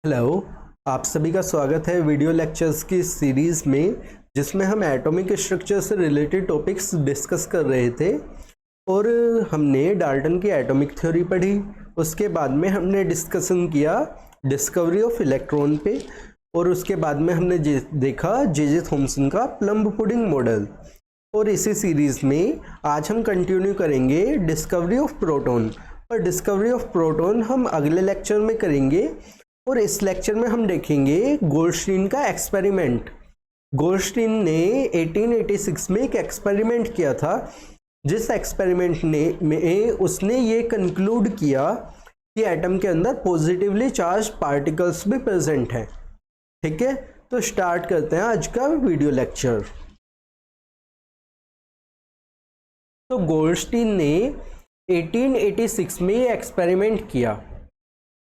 Hello, आप सभी का स्वागत है वीडियो लेक्चर्स की सीरीज़ में, जिसमें हम एटॉमिक स्ट्रक्चर से रिलेटेड टॉपिक्स डिस्कस कर रहे थे। और हमने डाल्टन की एटॉमिक थ्योरी पढ़ी। उसके बाद में हमने डिस्कशन किया डिस्कवरी ऑफ इलेक्ट्रॉन पे, और उसके बाद में हमने देखा जे थॉमसन का प्लम पुडिंग मॉडल। और इसी सीरीज़ में आज हम कंटिन्यू करेंगे डिस्कवरी ऑफ प्रोटॉन। और डिस्कवरी ऑफ प्रोटॉन हम अगले लेक्चर में करेंगे। और इस लेक्चर में हम देखेंगे गोल्डस्टीन का एक्सपेरिमेंट। गोल्डस्टीन ने 1886 में एक एक्सपेरिमेंट किया था, जिस एक्सपेरिमेंट में उसने ये कंक्लूड किया कि एटम के अंदर पॉजिटिवली चार्ज पार्टिकल्स भी प्रेजेंट हैं। ठीक है, तो स्टार्ट करते हैं आज का वीडियो लेक्चर। तो गोल्डस्टीन ने 1886 में ये एक्सपेरिमेंट किया।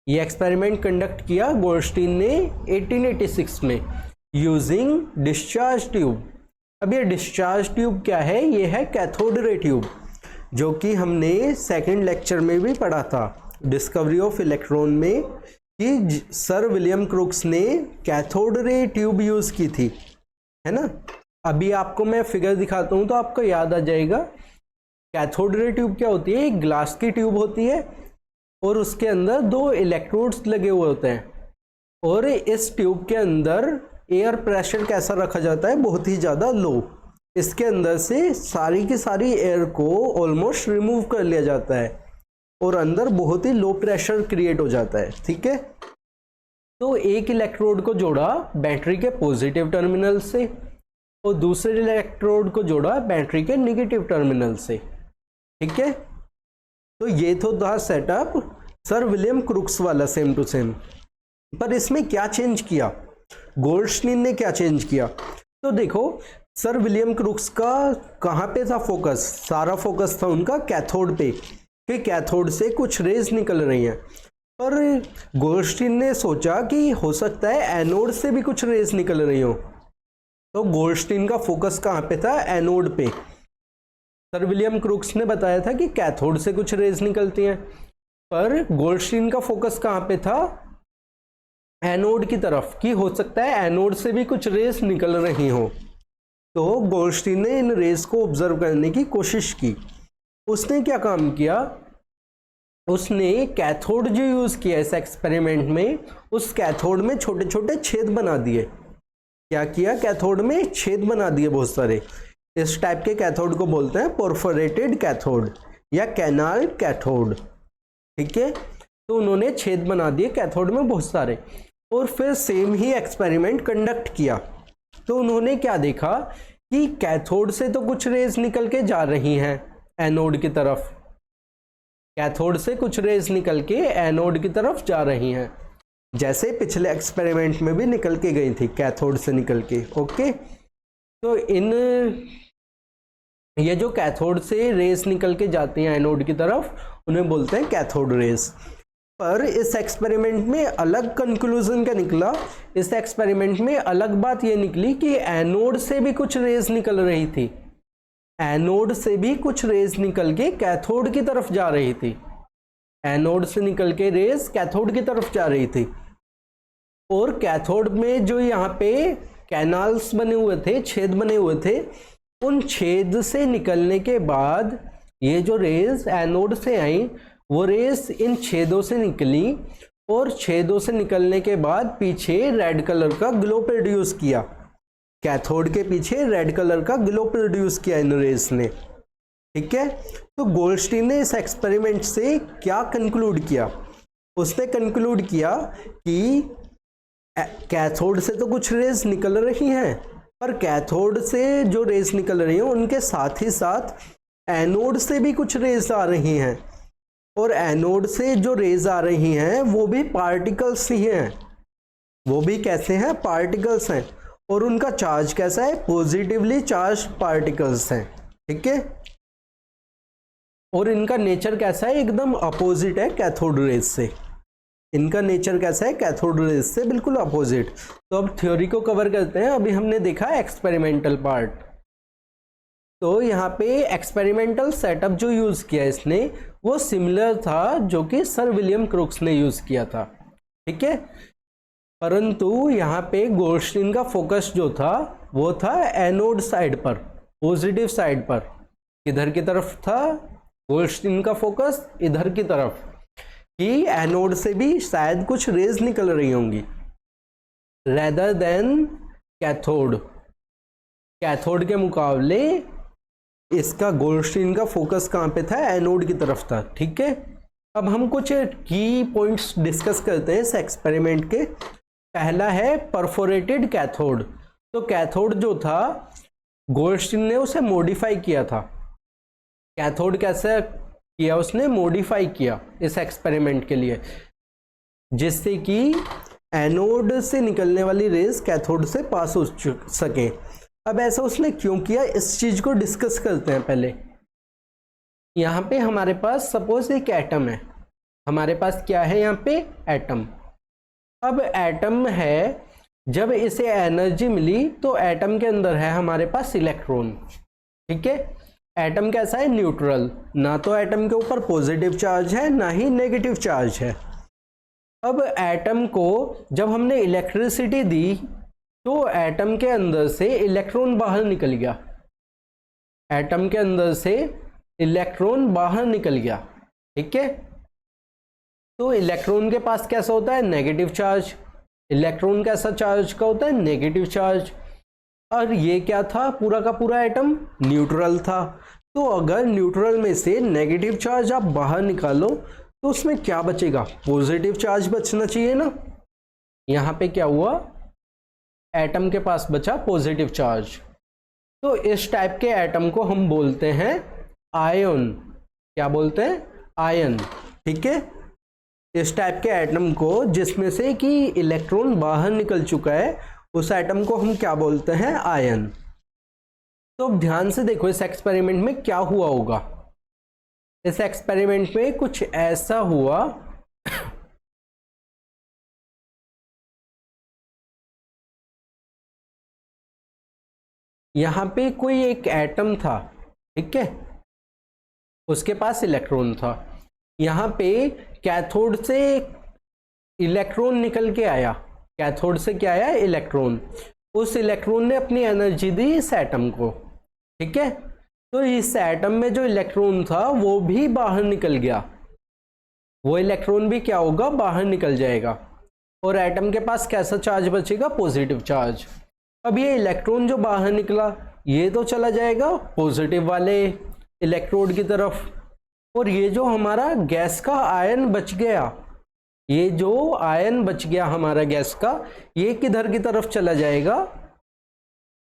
ये एक्सपेरिमेंट कंडक्ट किया गोल्डस्टीन ने 1886 में यूजिंग डिस्चार्ज ट्यूब। अब ये डिस्चार्ज ट्यूब क्या है? ये है कैथोड रे ट्यूब, जो कि हमने सेकंड लेक्चर में भी पढ़ा था डिस्कवरी ऑफ इलेक्ट्रॉन में, कि सर विलियम क्रुक्स ने कैथोड रे ट्यूब यूज की थी, है ना। अभी आपको मैं फिगर दिखाता हूँ तो आपको याद आ जाएगा। कैथोड रे ट्यूब क्या होती है? एक ग्लास की ट्यूब होती है और उसके अंदर दो इलेक्ट्रोड्स लगे हुए होते हैं, और इस ट्यूब के अंदर एयर प्रेशर कैसा रखा जाता है? बहुत ही ज़्यादा लो। इसके अंदर से सारी की सारी एयर को ऑलमोस्ट रिमूव कर लिया जाता है और अंदर बहुत ही लो प्रेशर क्रिएट हो जाता है। ठीक है, तो एक इलेक्ट्रोड को जोड़ा बैटरी के पॉजिटिव टर्मिनल से और दूसरे इलेक्ट्रोड को जोड़ा बैटरी के नेगेटिव टर्मिनल से। ठीक है, तो ये तो था सेटअप सर विलियम क्रुक्स वाला, सेम टू सेम। पर इसमें क्या चेंज किया? गोल्डस्टीन ने क्या चेंज किया? तो देखो, सर विलियम क्रुक्स का कहाँ पे था फोकस? सारा फोकस था उनका कैथोड पे, कि कैथोड से कुछ रेज निकल रही हैं। पर गोल्डस्टीन ने सोचा कि हो सकता है एनोड से भी कुछ रेज निकल रही हो। तो गोल्डस्टीन का फोकस कहाँ पे था? एनोड पे। सर विलियम क्रुक्स ने बताया था कि कैथोड से कुछ रेज निकलती हैं, पर गोल्डस्टीन का फोकस कहाँ पे था? एनोड की तरफ, कि हो सकता है एनोड से भी कुछ रेज निकल रही हो। तो गोल्डस्टीन ने इन रेज को ऑब्जर्व करने की कोशिश की। उसने क्या काम किया? उसने कैथोड जो यूज किया इस एक्सपेरिमेंट में, उस कैथोड में छोटे छोटे छेद बना दिए। क्या किया? कैथोड में छेद बना दिए बहुत सारे। इस टाइप के कैथोड को बोलते हैं परफोरेटेड कैथोड या कैनाल कैथोड। ठीक है, तो उन्होंने छेद बना दिए कैथोड में बहुत सारे, और फिर सेम ही एक्सपेरिमेंट कंडक्ट किया। तो उन्होंने क्या देखा कि कैथोड से तो कुछ रेज निकल के जा रही हैं एनोड की तरफ, कैथोड से कुछ रेज निकल के एनोड की तरफ जा रही हैं, जैसे पिछले एक्सपेरिमेंट में भी निकल के गई थी कैथोड से निकल के। ओके, तो ये जो कैथोड से रेस निकल के जाती हैं एनोड की तरफ, उन्हें बोलते हैं कैथोड रेस। पर इस एक्सपेरिमेंट में अलग कंक्लूजन क्या निकला? इस एक्सपेरिमेंट में अलग बात ये निकली कि एनोड से भी कुछ रेस निकल रही थी। एनोड से भी कुछ रेस निकल के कैथोड की तरफ जा रही थी। एनोड से निकल के रेस कैथोड की तरफ जा रही थी, और कैथोड में जो यहाँ पे कैनाल्स बने हुए थे, छेद बने हुए थे, उन छेद से निकलने के बाद ये जो रेज एनोड से आई, वो रेस इन छेदों से निकली, और छेदों से निकलने के बाद पीछे रेड कलर का ग्लो प्रोड्यूस किया। कैथोड के पीछे रेड कलर का ग्लो प्रोड्यूस किया इन रेस ने। ठीक है, तो गोल्डस्टीन ने इस एक्सपेरिमेंट से क्या कंक्लूड किया? उसने कंक्लूड किया कि कैथोड से तो कुछ रेज निकल रही हैं, पर कैथोड से जो रेज निकल रही हैं उनके साथ ही साथ एनोड से भी कुछ रेज आ रही हैं, और एनोड से जो रेज आ रही हैं वो भी पार्टिकल्स ही हैं। वो भी कैसे हैं? पार्टिकल्स हैं, और उनका चार्ज कैसा है? पॉजिटिवली चार्ज पार्टिकल्स हैं। ठीक है, और इनका नेचर कैसा है? एकदम अपोजिट है कैथोड रेज से। इनका नेचर कैसा है? कैथोड रेज से बिल्कुल अपोजिट। तो अब थ्योरी को कवर करते हैं। अभी हमने देखा एक्सपेरिमेंटल पार्ट। तो यहाँ पे एक्सपेरिमेंटल सेटअप जो यूज किया इसने, वो सिमिलर था जो कि सर विलियम क्रुक्स ने यूज किया था। ठीक है, परंतु यहाँ पे गोल्डस्टीन का फोकस जो था वो था एनोड साइड पर, पॉजिटिव साइड पर। किधर की तरफ था गोल्डस्टीन का फोकस? इधर की तरफ, कि एनोड से भी शायद कुछ रेज निकल रही होंगी, रेदर देन कैथोड। कैथोड के मुकाबले इसका गोल्डस्टीन का फोकस कहाँ पे था? एनोड की तरफ था। ठीक है, अब हम कुछ की पॉइंट्स डिस्कस करते हैं इस एक्सपेरिमेंट के। पहला है परफोरेटेड कैथोड। तो कैथोड जो था गोल्डस्टीन ने उसे मॉडिफाई किया था। कैथोड कैसे किया? उसने मॉडिफाई किया इस एक्सपेरिमेंट के लिए, जिससे कि एनोड से निकलने वाली रेज कैथोड से पास हो सके। अब ऐसा उसने क्यों किया, इस चीज को डिस्कस करते हैं पहले। यहाँ पे हमारे पास सपोज एक एटम है, हमारे पास क्या है यहाँ पे? एटम। अब एटम है, जब इसे एनर्जी मिली तो एटम के अंदर है हमारे पास इलेक्ट्रॉन। ठीक है, एटम कैसा है? न्यूट्रल। ना तो एटम के ऊपर पॉजिटिव चार्ज है ना ही नेगेटिव चार्ज है। अब एटम को जब हमने इलेक्ट्रिसिटी दी तो एटम के अंदर से इलेक्ट्रॉन बाहर निकल गया। एटम के अंदर से इलेक्ट्रॉन बाहर निकल गया। ठीक है, तो इलेक्ट्रॉन के पास कैसा होता है? Negative charge. इलेक्ट्रॉन कैसा चार्ज का होता है? Negative charge. और ये क्या था? पूरा का पूरा एटम न्यूट्रल था। तो अगर न्यूट्रल में से नेगेटिव चार्ज आप बाहर निकालो तो उसमें क्या बचेगा? पॉजिटिव चार्ज बचना चाहिए ना। यहाँ पे क्या हुआ? एटम के पास बचा पॉजिटिव चार्ज। तो इस टाइप के एटम को हम बोलते हैं आयन। क्या बोलते हैं? आयन। ठीक है, इस टाइप के एटम को जिसमें से कि इलेक्ट्रॉन बाहर निकल चुका है, उस एटम को हम क्या बोलते हैं? आयन। तो अब ध्यान से देखो इस एक्सपेरिमेंट में क्या हुआ होगा। इस एक्सपेरिमेंट में कुछ ऐसा हुआ यहां पे कोई एक एटम था। ठीक है, उसके पास इलेक्ट्रॉन था। यहां पे कैथोड से इलेक्ट्रॉन निकल के आया। कैथोड से क्या आया? इलेक्ट्रॉन। उस इलेक्ट्रॉन ने अपनी एनर्जी दी इस एटम को। ठीक है, तो इस एटम में जो इलेक्ट्रॉन था वो भी बाहर निकल गया। वो इलेक्ट्रॉन भी क्या होगा? बाहर निकल जाएगा। और एटम के पास कैसा चार्ज बचेगा? Positive charge. अब ये इलेक्ट्रॉन जो बाहर निकला ये तो चला जाएगा पॉजिटिव वाले इलेक्ट्रोड की तरफ, और ये जो हमारा गैस का आयन बच गया, ये जो आयन बच गया हमारा गैस का, ये किधर की तरफ चला जाएगा?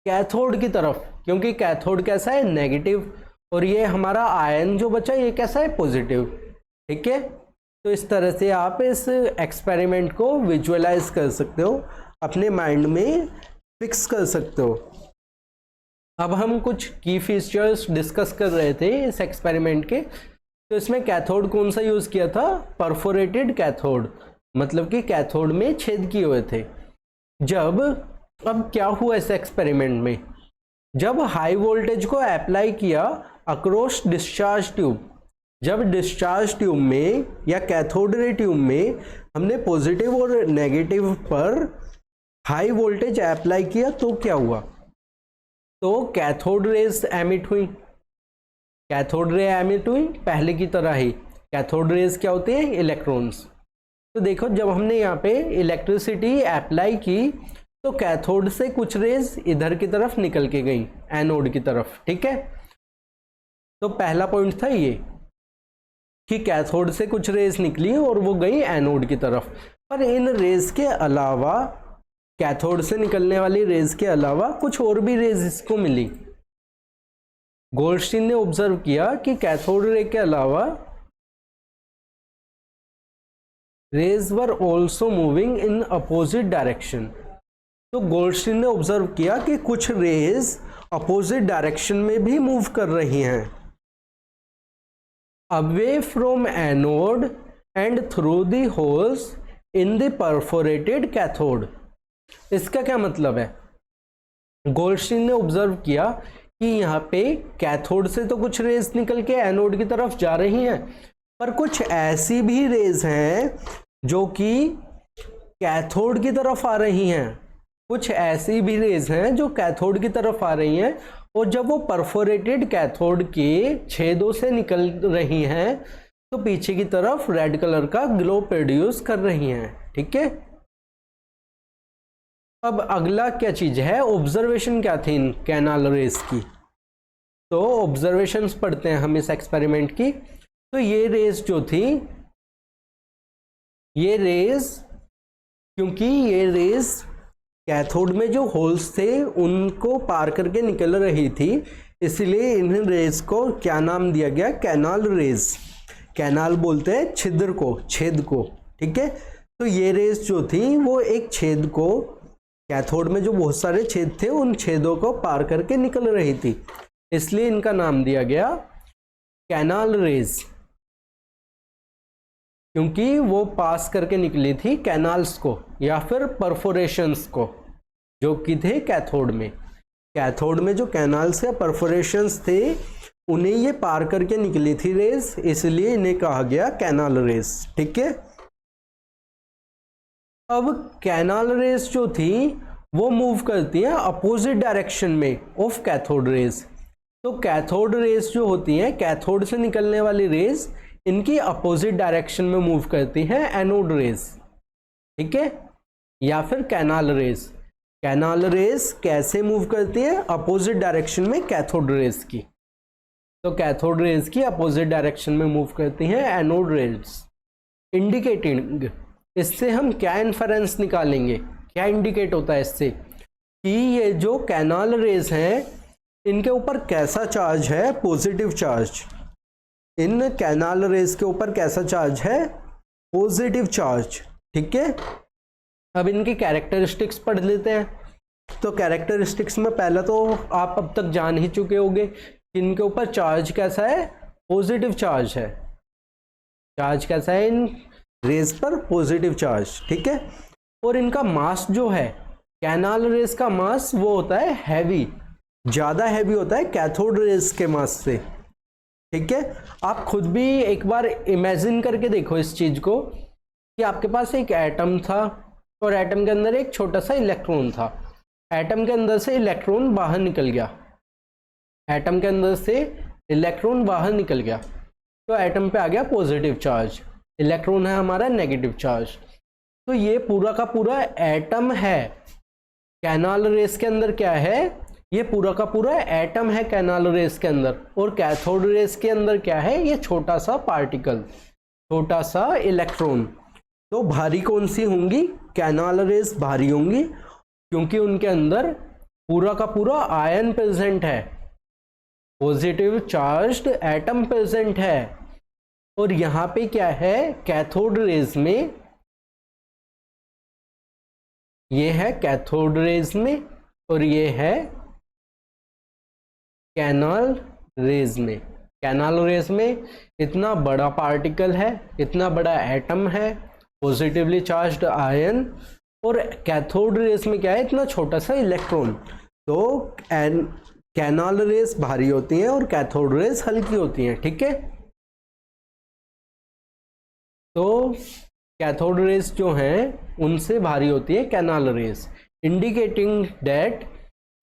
कैथोड की तरफ, क्योंकि कैथोड कैसा है? नेगेटिव। और ये हमारा आयन जो बचा ये कैसा है? पॉजिटिव। ठीक है, तो इस तरह से आप इस एक्सपेरिमेंट को विजुअलाइज कर सकते हो, अपने माइंड में फिक्स कर सकते हो। अब हम कुछ की फीचर्स डिस्कस कर रहे थे इस एक्सपेरिमेंट के। तो इसमें कैथोड कौन सा यूज़ किया था? परफोरेटेड कैथोड, मतलब कि कैथोड में छेद किए हुए थे। अब क्या हुआ इस एक्सपेरिमेंट में? जब हाई वोल्टेज को अप्लाई किया अक्रॉस डिस्चार्ज ट्यूब, जब डिस्चार्ज ट्यूब में या कैथोड रे ट्यूब में हमने पॉजिटिव और नेगेटिव पर हाई वोल्टेज अप्लाई किया तो क्या हुआ? तो कैथोड रेज एमिट हुई। कैथोड रे एमिट हुई पहले की तरह ही। कैथोड रेज क्या होते हैं? इलेक्ट्रॉन्स। तो देखो जब हमने यहाँ पे इलेक्ट्रिसिटी अप्लाई की तो कैथोड से कुछ रेज इधर की तरफ निकल के गई एनोड की तरफ। ठीक है, तो पहला पॉइंट था ये कि कैथोड से कुछ रेज निकली और वो गई एनोड की तरफ। पर इन रेज के अलावा, कैथोड से निकलने वाली रेज के अलावा कुछ और भी रेज इसको मिली। गोल्डस्टीन ने ऑब्जर्व किया कि कैथोड रे के अलावा raise were also moving in opposite direction. तो गोल्डस्टीन ने ऑब्जर्व किया कि कुछ रेज अपोजिट डायरेक्शन में भी मूव कर रही हैं, away from anode and through the holes in the perforated cathode. इसका क्या मतलब है? गोल्डस्टीन ने ऑब्जर्व किया कि यहाँ पे कैथोड से तो कुछ रेज निकल के एनोड की तरफ जा रही हैं, पर कुछ ऐसी भी रेज हैं जो कि कैथोड की तरफ आ रही हैं, कुछ ऐसी भी रेज हैं जो कैथोड की तरफ आ रही हैं, और जब वो परफोरेटेड कैथोड के छेदों से निकल रही हैं तो पीछे की तरफ रेड कलर का ग्लो प्रोड्यूस कर रही हैं। ठीक है, अब अगला क्या चीज है, ऑब्जर्वेशन क्या थी इन कैनाल रेज की। तो ऑब्जर्वेशंस पढ़ते हैं हम इस एक्सपेरिमेंट की। तो ये रेज जो थी, ये रेज, क्योंकि ये रेज कैथोड में जो होल्स थे उनको पार करके निकल रही थी, इसलिए इन रेज को क्या नाम दिया गया, कैनाल रेज। कैनाल बोलते हैं छिद्र को, छेद को। ठीक है, तो ये रेज जो थी वो एक छेद को, कैथोड में जो बहुत सारे छेद थे उन छेदों को पार करके निकल रही थी, इसलिए इनका नाम दिया गया कैनाल रेज, क्योंकि वो पास करके निकली थी कैनाल्स को या फिर परफोरेशंस को जो कि थे कैथोड में। कैथोड में जो कैनाल्स या परफोरेशंस थे उन्हें ये पार करके निकली थी रेज, इसलिए इन्हें कहा गया कैनाल रेज। ठीक है, अब कैनाल रेज जो थी वो मूव करती है अपोजिट डायरेक्शन में ऑफ कैथोड रेज। तो कैथोड रेज जो होती हैं, कैथोड से निकलने वाली रेज, इनकी अपोजिट डायरेक्शन में मूव करती है एनोड रेज। ठीक है, या फिर कैनाल रेज। कैनाल रेज कैसे मूव करती है, अपोजिट डायरेक्शन में कैथोड रेज की। तो कैथोड रेज की अपोजिट डायरेक्शन में मूव करती हैं एनोड रेज, इंडिकेटिंग, इससे हम क्या इन्फरेंस निकालेंगे, क्या इंडिकेट होता है इससे, कि ये जो कैनाल रेज हैं इनके ऊपर कैसा चार्ज है, पॉजिटिव चार्ज। इन कैनाल रेज के ऊपर कैसा चार्ज है, पॉजिटिव चार्ज। ठीक है, अब इनकी कैरेक्टरिस्टिक्स पढ़ लेते हैं। तो कैरेक्टरिस्टिक्स में पहला तो आप अब तक जान ही चुके होंगे कि इनके ऊपर चार्ज कैसा है, पॉजिटिव चार्ज है। चार्ज कैसा है इन रेज पर, पॉजिटिव चार्ज। ठीक है, और इनका मास जो है, कैनाल रेज का मास वो होता है हैवी, ज्यादा हैवी होता है कैथोड रेज के मास से। ठीक है, आप खुद भी एक बार इमेजिन करके देखो इस चीज को कि आपके पास एक एटम था और एटम के अंदर एक छोटा सा इलेक्ट्रॉन था। एटम के अंदर से इलेक्ट्रॉन बाहर निकल गया, एटम के अंदर से इलेक्ट्रॉन बाहर निकल गया, तो एटम पे आ गया पॉजिटिव चार्ज, इलेक्ट्रॉन है हमारा नेगेटिव चार्ज। तो ये पूरा का पूरा एटम है कैनाल रेस के अंदर, क्या है, ये पूरा का पूरा एटम है कैनाल रेस के अंदर। और कैथोड रेस के अंदर क्या है, ये छोटा सा पार्टिकल, छोटा सा इलेक्ट्रॉन। तो भारी कौन सी होंगी, कैनाल रेस भारी होंगी, क्योंकि उनके अंदर पूरा का पूरा आयन प्रेजेंट है, पॉजिटिव चार्ज्ड एटम प्रेजेंट है। और यहां पे क्या है, कैथोड रेज में, ये है कैथोड रेज में और ये है कैनाल रेज में। कैनाल रेज में इतना बड़ा पार्टिकल है, इतना बड़ा एटम है, पॉजिटिवली चार्ज्ड आयन, और कैथोड रेज में क्या है, इतना छोटा सा इलेक्ट्रॉन। तो कैनाल रेज भारी होती हैं और कैथोड रेज हल्की होती हैं। ठीक है, तो कैथोड रेज जो हैं उनसे भारी होती है canal raise, indicating that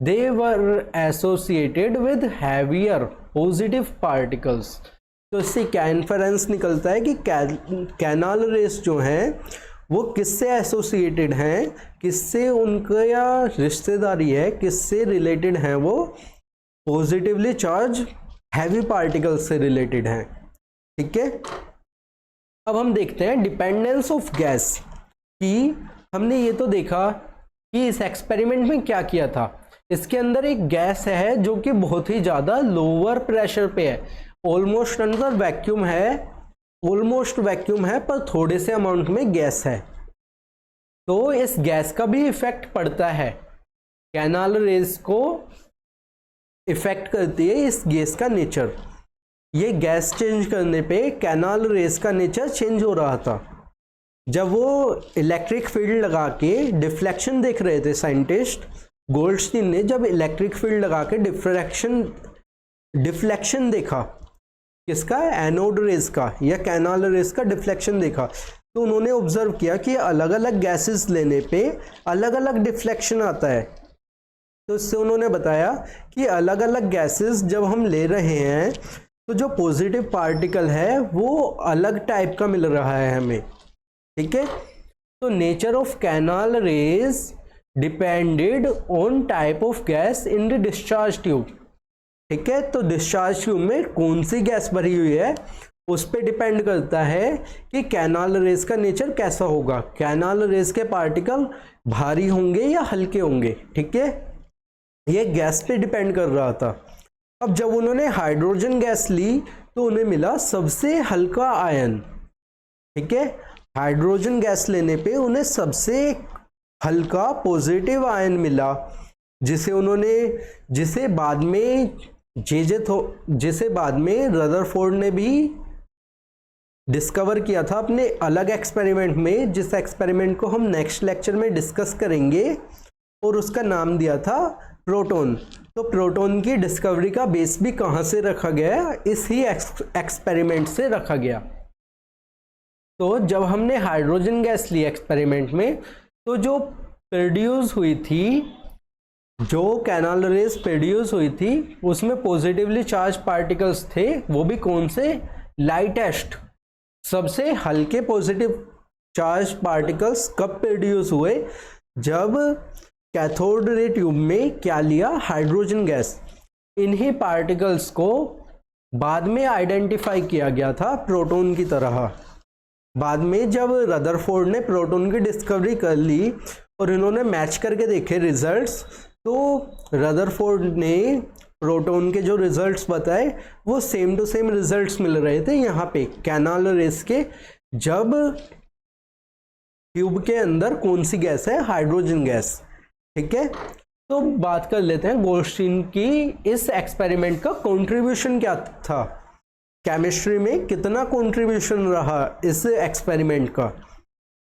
they were associated with heavier positive particles. तो इससे क्या इन्फरेंस निकलता है कि कैनाल रेज जो हैं वो किससे एसोसिएटेड हैं, किससे उनका या रिश्तेदारी है, किससे रिलेटेड हैं, वो पॉजिटिवली चार्ज हैवी पार्टिकल्स से रिलेटेड हैं। ठीक है, अब हम देखते हैं डिपेंडेंस ऑफ गैस कि हमने ये तो देखा कि इस एक्सपेरिमेंट में क्या किया था। इसके अंदर एक गैस है जो कि बहुत ही ज़्यादा लोअर प्रेशर पे है, ऑलमोस्ट अंदर वैक्यूम है, ऑलमोस्ट वैक्यूम है, पर थोड़े से अमाउंट में गैस है। तो इस गैस का भी इफेक्ट पड़ता है, कैनाल रेज को इफेक्ट करती है इस गैस का नेचर। ये गैस चेंज करने पे कैनाल रेज का नेचर चेंज हो रहा था। जब वो इलेक्ट्रिक फील्ड लगा के डिफ्लेक्शन देख रहे थे साइंटिस्ट, गोल्डस्टीन ने जब इलेक्ट्रिक फील्ड लगा के डिफ्लेक्शन देखा, किसका, एनोड रेज का या कैनाल रेज का डिफ्लेक्शन देखा, तो उन्होंने ऑब्जर्व किया कि अलग अलग गैसेस लेने पे अलग अलग डिफ्लेक्शन आता है। तो इससे उन्होंने बताया कि अलग अलग गैसेस जब हम ले रहे हैं तो जो पॉजिटिव पार्टिकल है वो अलग टाइप का मिल रहा है हमें, ठीक है। तो nature of canal raise depended on type of gas in the discharge tube, ठीक है। तो डिस्चार्ज ट्यूब में कौन सी गैस भरी हुई है उस पर डिपेंड करता है कि कैनाल रेज का नेचर कैसा होगा। कैनाल रेज के पार्टिकल भारी होंगे या हल्के होंगे, ठीक है। ये गैस पे डिपेंड कर रहा था। अब जब उन्होंने हाइड्रोजन गैस ली तो उन्हें मिला सबसे हल्का आयन, ठीक है। हाइड्रोजन गैस लेने पे उन्हें सबसे हल्का पॉजिटिव आयन मिला, जिसे बाद में रदरफोर्ड ने भी डिस्कवर किया था अपने अलग एक्सपेरिमेंट में, जिस एक्सपेरिमेंट को हम नेक्स्ट लेक्चर में डिस्कस करेंगे, और उसका नाम दिया था प्रोटॉन। तो प्रोटॉन की डिस्कवरी का बेस भी कहाँ से रखा गया, इस ही एक्सपेरिमेंट से रखा गया। तो जब हमने हाइड्रोजन गैस ली एक्सपेरिमेंट में, तो जो प्रोड्यूस हुई थी, जो कैनाल रेज प्रोड्यूस हुई थी, उसमें पॉजिटिवली चार्ज पार्टिकल्स थे। वो भी कौन से? लाइटेस्ट, सबसे हल्के पॉजिटिव चार्ज पार्टिकल्स कब प्रोड्यूस हुए? जब कैथोड रे ट्यूब में क्या लिया? Hydrogen gas. इन्हीं पार्टिकल्स को बाद में आइडेंटिफाई किया गया था प्रोटॉन की तरह। बाद में जब रदरफोर्ड ने प्रोटॉन की डिस्कवरी कर ली और इन्होंने मैच करके देखे रिजल्ट्स, तो रदरफोर्ड ने प्रोटॉन के जो रिजल्ट्स बताए वो सेम टू सेम रिजल्ट्स मिल रहे थे यहाँ पे कैनाल रेस के। जब ट्यूब के अंदर कौन सी गैस है? हाइड्रोजन गैस, ठीक है। तो बात कर लेते हैं गोल्डस्टीन की इस एक्सपेरिमेंट का कंट्रीब्यूशन क्या था, केमिस्ट्री में कितना कंट्रीब्यूशन रहा इस एक्सपेरिमेंट का।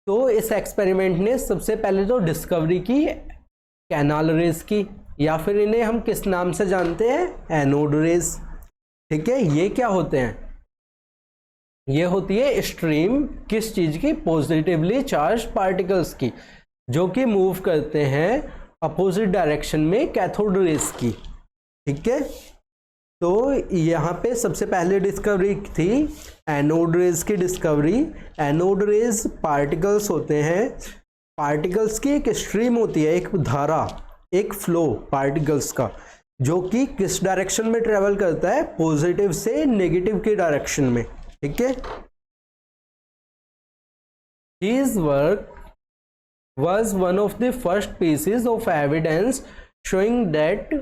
तो इस एक्सपेरिमेंट ने सबसे पहले तो डिस्कवरी की कैनाल रेज की, या फिर इन्हें हम किस नाम से जानते हैं? एनोड रेज, ठीक है। ये क्या होते हैं? ये होती है स्ट्रीम किस चीज की? पॉजिटिवली चार्ज पार्टिकल्स की, जो कि मूव करते हैं अपोजिट डायरेक्शन में कैथोड रेज की, ठीक है। तो यहाँ पे सबसे पहले डिस्कवरी थी एनोड रेज की डिस्कवरी। एनोड रेज पार्टिकल्स होते हैं, पार्टिकल्स की एक स्ट्रीम होती है, एक धारा, एक फ्लो पार्टिकल्स का, जो कि किस डायरेक्शन में ट्रेवल करता है? पॉजिटिव से नेगेटिव की डायरेक्शन में, ठीक है। His work was one of the first pieces of evidence showing that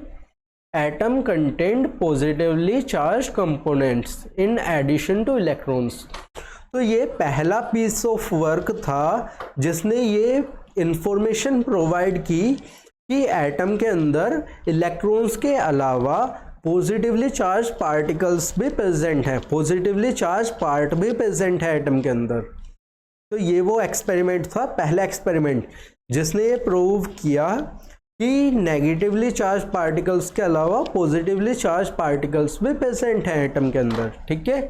atom contained positively charged components in addition to electrons। तो ये पहला पीस ऑफ वर्क था जिसने ये इंफॉर्मेशन प्रोवाइड की कि एटम के अंदर इलेक्ट्रॉन्स के अलावा पॉजिटिवली चार्ज पार्टिकल्स भी प्रेजेंट हैं, पॉजिटिवली चार्ज पार्ट भी प्रेजेंट है एटम के अंदर। तो ये वो एक्सपेरिमेंट था, पहला एक्सपेरिमेंट, जिसने ये प्रूव किया कि नेगेटिवली चार्ज पार्टिकल्स के अलावा पॉजिटिवली चार्ज पार्टिकल्स भी प्रेजेंट हैं एटम के अंदर, ठीक है।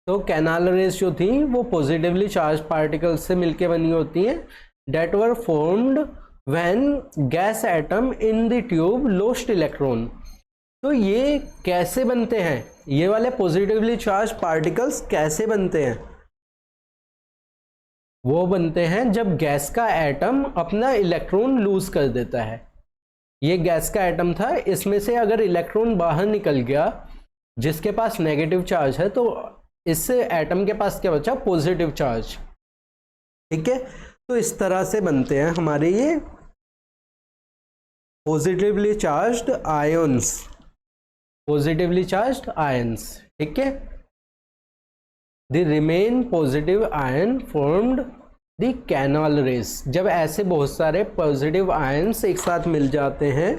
तो कैनाल रेज जो थी वो पॉजिटिवली चार्ज पार्टिकल्स से मिलके बनी होती हैं, that were formed when gas atom in the tube lost electron. तो ये कैसे बनते हैं? ये वाले पॉजिटिवली चार्ज पार्टिकल्स कैसे बनते हैं? वो बनते हैं जब गैस का एटम अपना इलेक्ट्रॉन लूज कर देता है। ये गैस का एटम था, इसमें से अगर इलेक्ट्रॉन बाहर निकल गया जिसके पास नेगेटिव चार्ज है, तो इस एटम के पास क्या बचा? पॉजिटिव चार्ज, ठीक है। तो इस तरह से बनते हैं हमारे ये positively charged ions, positively charged ions, ठीक है। The remain positive ion formed the canal rays. जब ऐसे बहुत सारे पॉजिटिव आयंस एक साथ मिल जाते हैं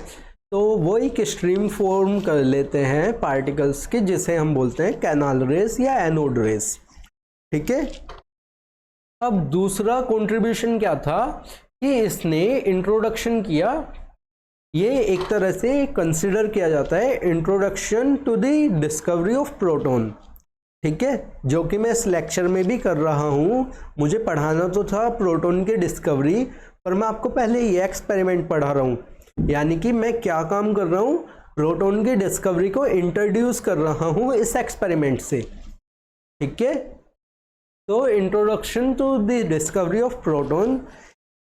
तो वो एक स्ट्रीम फॉर्म कर लेते हैं पार्टिकल्स की, जिसे हम बोलते हैं कैनाल रेस या एनोड रेस, ठीक है। अब दूसरा कंट्रीब्यूशन क्या था कि इसने इंट्रोडक्शन किया, ये एक तरह से कंसिडर किया जाता है introduction to the discovery of proton. ठीक है, जो कि मैं इस लेक्चर में भी कर रहा हूँ। मुझे पढ़ाना तो था प्रोटॉन की डिस्कवरी, पर मैं आपको पहले ये एक्सपेरिमेंट पढ़ा रहा हूँ। यानी कि मैं क्या काम कर रहा हूँ, प्रोटॉन की डिस्कवरी को इंट्रोड्यूस कर रहा हूँ इस एक्सपेरिमेंट से। ठीक है, तो introduction to the discovery of proton,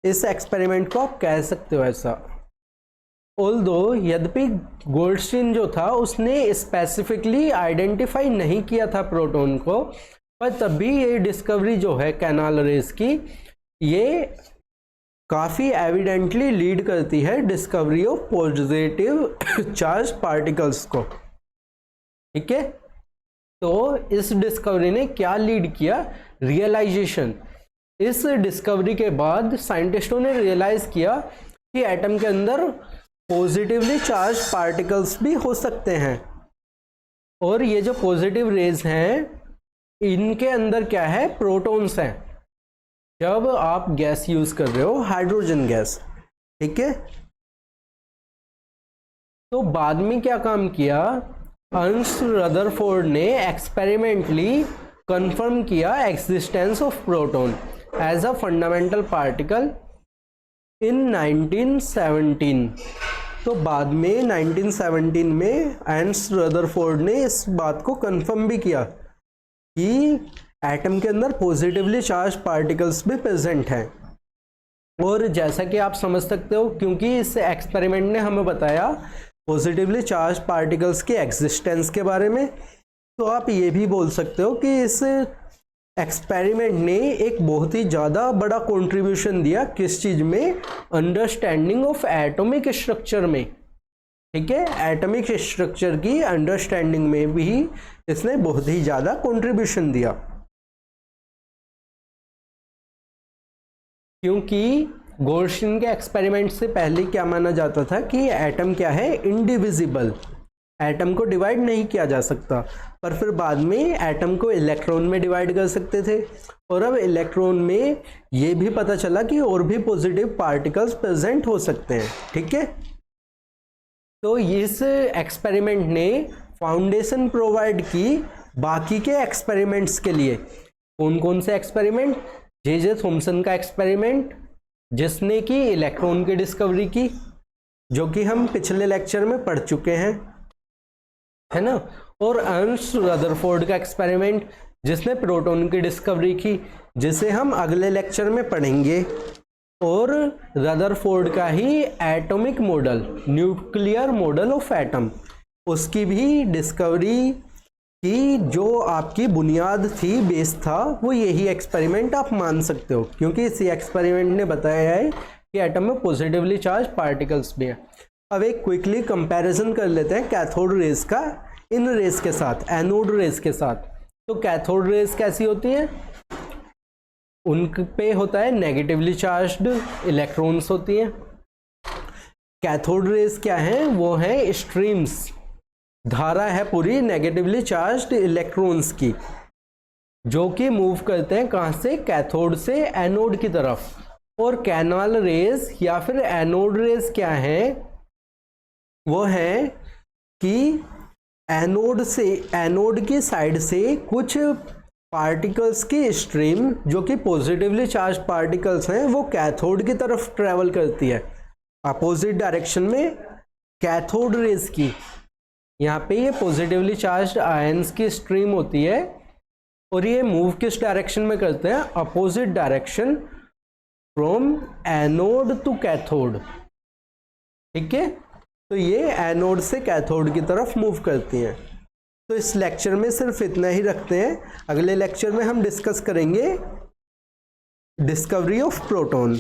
इस एक्सपेरिमेंट को आप कह सकते हो ऐसा। ऑल्दो यद्यपि गोल्डस्टीन जो था उसने स्पेसिफिकली आइडेंटिफाई नहीं किया था प्रोटॉन को, पर तब भी ये डिस्कवरी जो है कैनाल रेस की, ये काफ़ी एविडेंटली लीड करती है discovery of positive charge particles को। ठीक है, तो इस डिस्कवरी ने क्या लीड किया, रियलाइजेशन। इस डिस्कवरी के बाद साइंटिस्टों ने रियलाइज किया कि एटम के अंदर पॉजिटिवली चार्ज पार्टिकल्स भी हो सकते हैं, और ये जो पॉजिटिव रेज हैं इनके अंदर क्या है, प्रोटॉन्स हैं, जब आप गैस यूज कर रहे हो, हाइड्रोजन गैस। ठीक है, तो बाद में क्या काम किया, अर्नस्ट रदरफोर्ड ने एक्सपेरिमेंटली कंफर्म किया existence of proton as a fundamental particle in 1917। तो बाद में 1917 में अर्नस्ट रदरफोर्ड ने इस बात को कंफर्म भी किया कि एटम के अंदर पॉजिटिवली चार्ज पार्टिकल्स भी प्रेजेंट हैं। और जैसा कि आप समझ सकते हो, क्योंकि इस एक्सपेरिमेंट ने हमें बताया पॉजिटिवली चार्ज पार्टिकल्स के एग्जिस्टेंस के बारे में, तो आप ये भी बोल सकते हो कि इस एक्सपेरिमेंट ने एक बहुत ही ज़्यादा बड़ा कंट्रीब्यूशन दिया किस चीज़ में, अंडरस्टैंडिंग ऑफ एटॉमिक स्ट्रक्चर में। ठीक है, एटॉमिक स्ट्रक्चर की अंडरस्टैंडिंग में भी इसने बहुत ही ज़्यादा कंट्रीब्यूशन दिया, क्योंकि गोल्डस्टीन के एक्सपेरिमेंट से पहले क्या माना जाता था कि एटम क्या है, इनडिविजिबल, एटम को डिवाइड नहीं किया जा सकता। पर फिर बाद में एटम को इलेक्ट्रॉन में डिवाइड कर सकते थे, और अब इलेक्ट्रॉन में ये भी पता चला कि और भी पॉजिटिव पार्टिकल्स प्रेजेंट हो सकते हैं। ठीक है, तो इस एक्सपेरिमेंट ने फाउंडेशन प्रोवाइड की बाकी के एक्सपेरिमेंट्स के लिए। कौन कौन से एक्सपेरिमेंट, जे थॉमसन का एक्सपेरिमेंट जिसने कि इलेक्ट्रॉन की डिस्कवरी की, जो कि हम पिछले लेक्चर में पढ़ चुके हैं, है ना, और अर्नस्ट रदरफोर्ड का एक्सपेरिमेंट जिसने प्रोटॉन की डिस्कवरी की, जिसे हम अगले लेक्चर में पढ़ेंगे, और रदरफोर्ड का ही atomic model, nuclear model of atom, उसकी भी डिस्कवरी की, जो आपकी बुनियाद थी, बेस था, वो यही एक्सपेरिमेंट आप मान सकते हो, क्योंकि इसी एक्सपेरिमेंट ने बताया है कि एटम में पॉजिटिवली चार्ज पार्टिकल्स भी हैं। अब एक क्विकली कंपैरिजन कर लेते हैं कैथोड रेज का इन रेज के साथ, एनोड रेज के साथ। तो कैथोड रेज कैसी होती है, उन पे होता है नेगेटिवली चार्ज्ड इलेक्ट्रॉन्स होती हैं। कैथोड रेज क्या है, वो है स्ट्रीम्स, धारा है पूरी नेगेटिवली चार्ज्ड इलेक्ट्रॉन्स की, जो कि मूव करते हैं कहाँ से, कैथोड से एनोड की तरफ। और कैनाल रेज या फिर एनोड रेज क्या है, वो है कि एनोड की साइड से कुछ पार्टिकल्स की स्ट्रीम, जो कि पॉजिटिवली चार्ज पार्टिकल्स हैं, वो कैथोड की तरफ ट्रेवल करती है अपोजिट डायरेक्शन में कैथोड रेज की। यहाँ पे ये पॉजिटिवली चार्ज्ड आयंस की स्ट्रीम होती है, और ये मूव किस डायरेक्शन में करते हैं, opposite direction from anode to cathode. ठीक है, तो ये एनोड से कैथोड की तरफ मूव करती हैं। तो इस लेक्चर में सिर्फ इतना ही रखते हैं, अगले लेक्चर में हम डिस्कस करेंगे डिस्कवरी ऑफ प्रोटॉन।